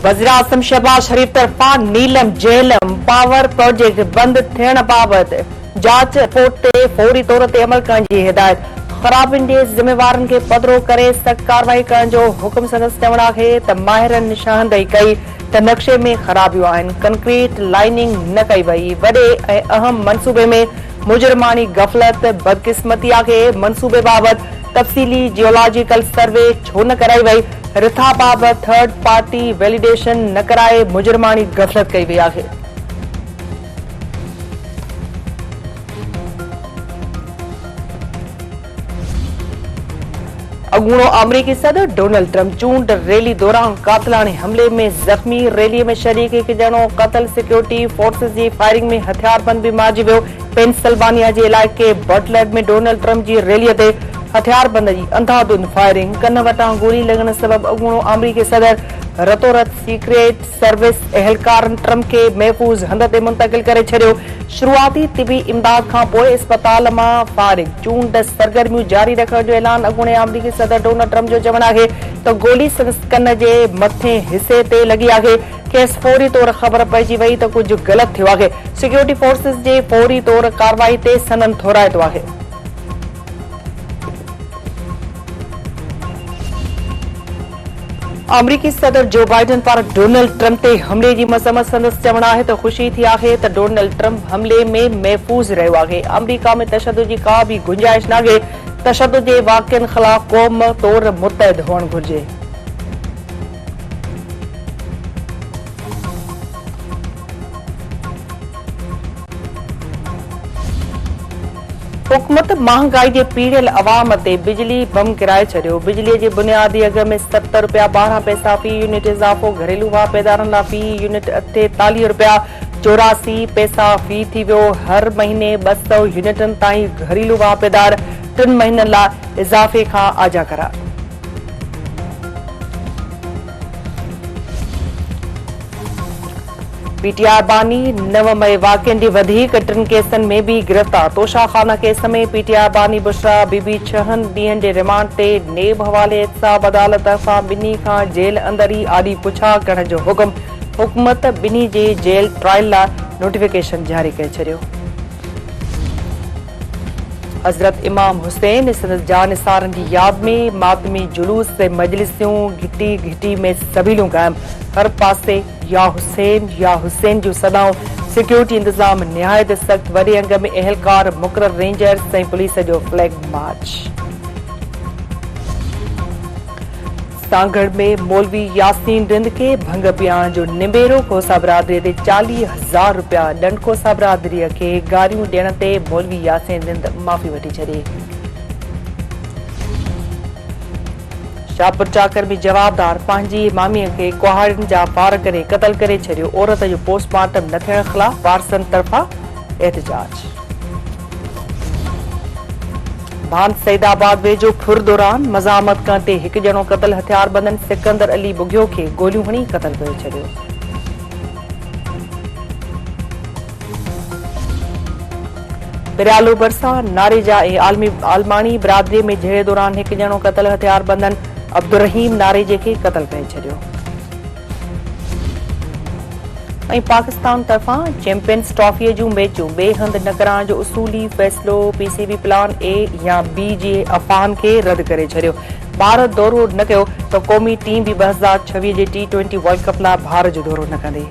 वज़ीर-आज़म शहबाज शरीफ तरफां Neelam Jhelum power project बंद थियण बाबति जांच रिपोर्ट ते फौरी तौर ते अमल करण जी हिदायत। ख़राबियुनि जे ज़िम्मेवारनि खे पधिरो करे सख़्त कार्रवाई करण जो हुकुम संदसि चवण आहे त माहिरनि निशानदेही कई त नक्शे में ख़राबियूं आहिनि, कंक्रीट लाइनिंग न कई वई। वॾे ऐं अहम मनसूबे में मुजरिमानी गफ़लत बदकिस्मती आहे। मनसूबे बाबति तफ़सीली जियोलॉजिकल सर्वे छो न कराई वई? रिथा बाबति थर्ड पार्टी वैलिडेशन न कराए मुजरिमानी गफ़लत कई वई आहे। अॻूणो अमरीकी सदर डोनाल्ड ट्रंप चूंड रैली दौरान कातिलाने हमले में ज़ख़्मी। रैलीअ में शरीक हिकु ॼणो क़तल। सिक्योरिटी फोर्सेस जी फायरिंग में हथियारबंद भी मारिजी वियो। पेंसिल्वानिया जे इलाइक़े बटलर में डोनाल्ड ट्रंप जी रैलीअ ते हथियारबंद जी अंधाधुंध फायरिंग। कन वटां गोली लॻण सबबि अॻूणो अमरीकी सदर रतोरत सीक्रेट सर्विस एहलकारनि ट्रंप खे महफ़ूज़ हंध ते मुंतक़िल करे छॾियो। शुरूआती तिबी इमदाद खां पोइ इस्पताल मां फारिग। चूंड सरगर्मियूं जारी रखण जो ऐलान। अॻूणे अमरीकी सदर डोनाल्ड ट्रंप जो चवणु आहे त गोली संदसि कन जे मथे हिसे ते लॻी आहे। खेसि फौरी तौर ख़बर पइजी वई त कुझु ग़लति थियो आहे। सिक्योरिटी फोर्सेस जे फौरी तौर कार्रवाई ते सनन थोराइतो आहे। अमरीकी सदर जो बाइडन पारां डोनाल्ड ट्रंप ते हमले जी मज़म्मत संदसि चवणु आहे त ख़ुशी थी आहे त डोनाल्ड ट्रंप हमले में महफ़ूज़ रहियो आहे। अमरीका में तशद्दुद जी का बि गुंजाइश नाहे। तशद्दुद जे वाक़िअनि ख़िलाफ़ क़ौम तौर मुतहद हुअणु घुरिजे। हुकूमत महांगाई जे पीड़ियल अवाम ते बिजली बम गिराए छॾियो। बिजलीअ जे बुनियादी अघ में 70 रुपया 12 पैसा फी यूनिट इज़ाफ़ो। घरेलू वापेदारनि लाइ फी यूनिट 48 रुपया 84 पैसा फी थी वियो। हर महीने 200 यूनिटनि ताईं घरेलू वापेदार 3 महीननि लाइ इज़ाफ़े खां आजा करार। पीटीआई बानी 9 मई वाक़िअनि जी वधीक 3 केसनि में भी गिरफ़्तार। तोशाखाना केस में पीटीआई बानी बुशरा बीबी 6 ॾींहनि जे रिमांड ते नेब हवाले एहतसाब अदालत तरफ़ां ॿिन्ही खां जेल अंदर ई आॾी पुछा करण जो हुकुम। हुकूमत ॿिन्ही जे जेल ट्रायल लाइ नोटिफिकेशन जारी करे छॾियो। हज़रत इमाम हुसैन संदसि जानिसारनि जी यादि में मातमी जुलूस ऐं मजलिसियूं घिटी घिटी में सबीलूं क़ाइम। हर पासे या हुसैन जूं सदाऊं। सिक्योरिटी इंतज़ाम निहायत सख़्त। वॾे अंग में एहलकार मुक़रर रेंजर्स ऐं पुलिस जो फ्लैग मार्च। सांगड़ में मौलवी यासीन रिंद के भंग पियाण जो निबेरो। खोसा बिरादरी ते 40,000 रुपया ॾंड। खोसा बिरादरीअ खे गारियूं ॾियण ते मौलवी यासीन रिंद माफ़ी वठी छॾी। शाहपुर चाकर में जवाबदार पंहिंजी मामीअ खे कुहाड़ियुनि जा फार करे क़तल करे छॾियो। औरत जो पोस्टमार्टम न थियण ख़िलाफ़ वारसनि तरफ़ां एहतजाज। भान सईदाबाद वेझो खुर दौरान मज़ामत कंदे हिकु ॼणो क़तल। हथियारबंदनि सिकंदर अली बुघियो खे गोलियूं हणी क़तल करे छॾियो। पिरालो भरिसां नारेजा ऐं आलमानी बिरादरीअ में झेड़े दौरान हिकु ॼणो क़तल। हथियारबंदनि अब्दुर्रहीम नारेजे खे क़तल करे छॾियो। ऐं पाकिस्तान तरफ़ां चैंपियंस ट्रॉफीअ जूं मैचूं ॿिए हंधि न कराइण जो उसूली फ़ैसिलो। पीसीबी प्लान ए या बी जे अफ़वाहनि खे रद्द करे छॾियो। भारत दौरो न कयो त क़ौमी टीम बि 2026 जे T20 वर्ल्ड कप लाइ भारत जो दौरो न कंदी।